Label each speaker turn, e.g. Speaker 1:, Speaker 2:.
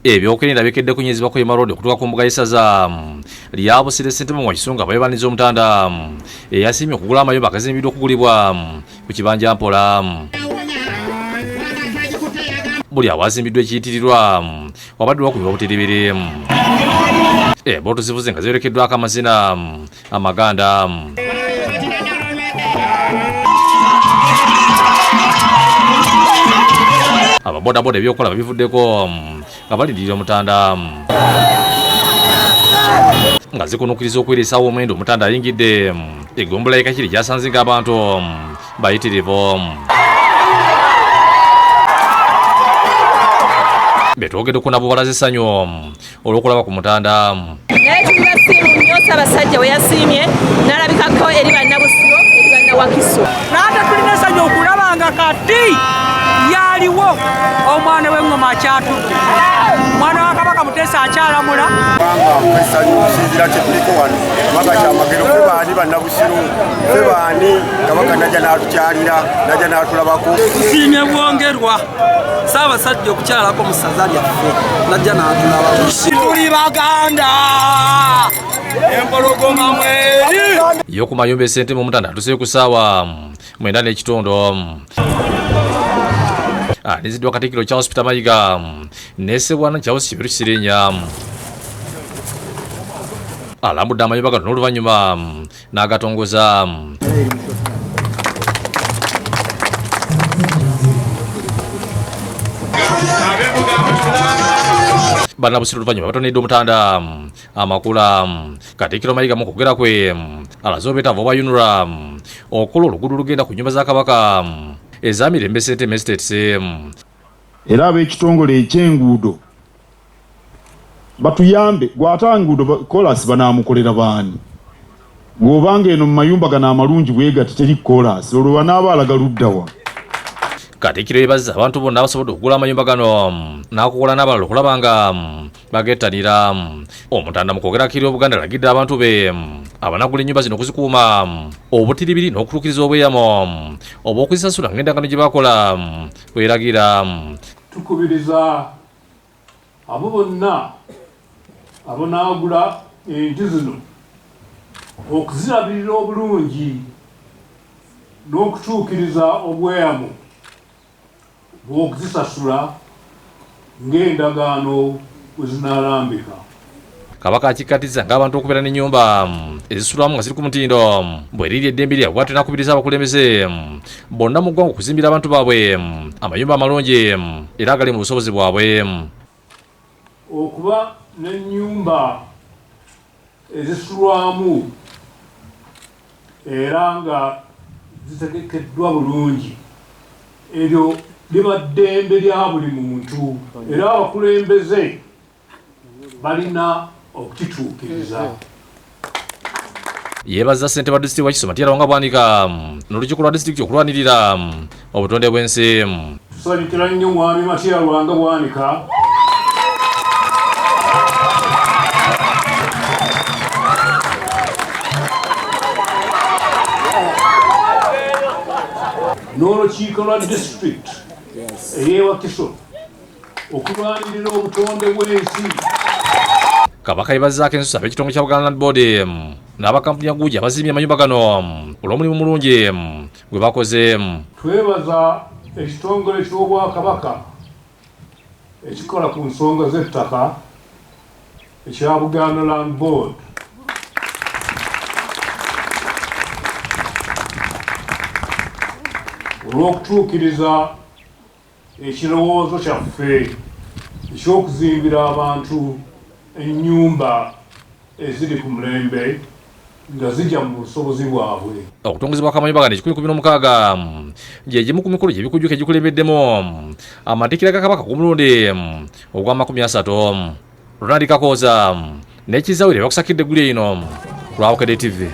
Speaker 1: ebyokwerinda byekedde kunyezebwa ku Emma Road okutuuka ku mbuga y'essaza lya Busire Ssentema wa Kisunga beebaniza Omutanda eyasiimye okugula amayumba agazimbiddwa okugulibwa ku kibanja Mpola. Buli awazimbiddwa ekiyitirirwa wabadde wakubibwa butiribiri. Embooto zivuze nga zeerekeddwako amazina amaganda. Ababodaboda ebyokukola babivuddeko nga balindirira Omutanda nga zikunukiriza okweresaawo omwendo Omutanda ayingidde eggombolola y'Ekakiri gyasanze ng'abantu bayitirivu. Betwogeddeko nabo balaze essanyu olw'okulaba ku Mutanda.
Speaker 2: Naye tulina simu nnyo Ssaabasajja we yasiimye n'alabikako eri bannabusiro eri bannawakiso.
Speaker 3: N'ate tulina essanyu okulaba nga kati yaaliwo omwana w'engoma akyatudde. Omwana wa Kabaka Muteesa akyalamula.
Speaker 4: Essanyu kiziira kye tuliko wano kubanga kyamagero ffe baani bannabusiro ffe baani Kabaka najja n'atukyalira najja n'atulabako.
Speaker 3: Tusiimye bwongerwa Ssaabasajja okukyalako mu ssaza lyaffe najja n'atulabako. Tuli Baganda empologoma mweri.
Speaker 1: Yo ku mayumba Ssentema Omutanda atuseeyo ku ssaawa 9:30. Aliziddwa Katikkiro Charles Peter Mayiga ne Ssebwana Charles Kiberu Kisirinya. Alambudde amayumba gano n'oluvannyuma n'agatongoza. Bannabusiro oluvannyuma batonedde Omutanda amakula. Katikkiro Mayiga mu kwogera kwe alaze obwetaavu obwa UNRA okukola oluguudo olugenda ku nnyumba za Kabaka eza Mirembe Ssentema Estates.
Speaker 5: Era ab'ekitongole eky'enguudo batuyambe gw'ate enguudo kolasi banaamukolera baani ng'obanga eno mu mayumba gano amalungi bwegati teri kolasi olwo banaaba alaga luddawa.
Speaker 1: Katikkiro yeebazza abantu bonna abasobodde okugula amayumba gano n'akukola n'abalala okulaba nga bagettanira. Omutanda mu kwogera kiri Obuganda alagidde abantu be abanagula ennyumba zino okuzikuuma obutiribiri n'okutuukiriza obweyamo obw'okuzisasula ng'endagaano gye bakola bweragira.
Speaker 6: Tukubiriza abo bonna abonaagula enti zino okuzirabirira obulungi n'okutuukiriza obweyamo bw'okuzisasula ng'endagaano bwe zinaalambika.
Speaker 1: Kabaka akikkatizza ng'abantu okubeera n'ennyumba ezisulwamu nga ziri ku mutindo bw'eriiri eddembe lyabwe bw'atyo n'akubiriza abakulembeze bonna mu ggwanga okuzimbira abantu baabwe amayumba amalungi era agali mu busobozi bwabwe.
Speaker 6: Okuba n'ennyumba ezisulwamu era nga zitegekeddwa bulungi eryo liba ddembe lya buli muntu era abakulembeze balina okukituukiriza.
Speaker 1: Yeebaza ssentebe wa disitulikiti wa Kiso Matiya Lawanga Bwanika n'olukiiko lwa disitulikiti okulwanirira obutonde bw'ensi.
Speaker 6: Tusanyukira nnyo Mwami Matiya Lawanga Bwanika n'olukiiko lwa disitulikiti ey'ewa Kiso okulwanirira obutonde bw'ensi.
Speaker 1: Kabaka yeebazzaako ensusa ab'ekitongole kya Buganda Land Board n'abakampuni aguugi abazimbye amayumba gano olw'omulimu mulungi gwe bakoze.
Speaker 6: Twebaza ekitongole ky'Obwakabaka ekikola ku nsonga z'ettaka ekya Buganda Land Board olw'okutuukiriza ekirowoozo kyaffe eky'okuzimbira abantu ennyumba eziri ku mulembe nga zijja mu busobozi bwabwe.
Speaker 1: Okutongozebwa kw'amayumba gano 116 gye gimu ku mikolo gy'ebikujjuko egikulembeddemu amatikkira ga Kabaka ku mulundi ogwa 30. Ronald Kakooza n'ekizawire bakusakidde eggulu eno lwa Bukedde TV.